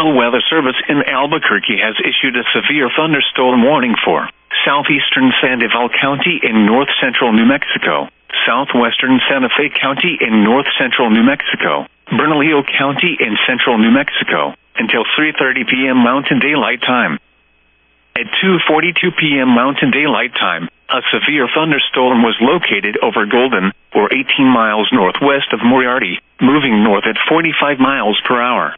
National Weather Service in Albuquerque has issued a severe thunderstorm warning for southeastern Sandoval County in north-central New Mexico, southwestern Santa Fe County in north-central New Mexico, Bernalillo County in central New Mexico, until 3:30 p.m. Mountain Daylight Time. At 2:42 p.m. Mountain Daylight Time, a severe thunderstorm was located over Golden, or 18 miles northwest of Moriarty, moving north at 45 miles per hour.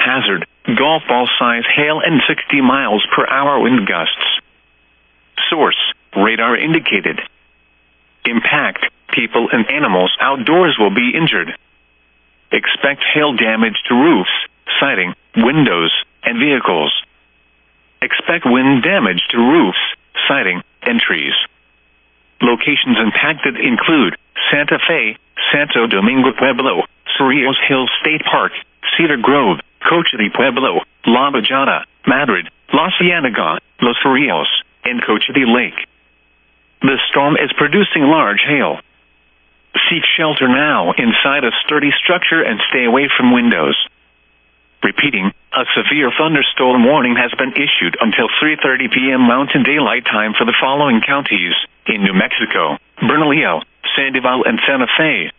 Hazard, golf ball size hail and 60 miles per hour wind gusts. Source, radar indicated. Impact, people and animals outdoors will be injured. Expect hail damage to roofs, siding, windows, and vehicles. Expect wind damage to roofs, siding, and trees. Locations impacted include Santa Fe, Santo Domingo Pueblo, Cerrillos Hills State Park, Cedar Grove, Cocha de Pueblo, La Bajada, Madrid, La Cienega, Los Cerrillos, and Cocha de Lake. The storm is producing large hail. Seek shelter now inside a sturdy structure and stay away from windows. Repeating, a severe thunderstorm warning has been issued until 3:30 p.m. Mountain Daylight Time for the following counties in New Mexico: Bernalillo, Sandoval, and Santa Fe.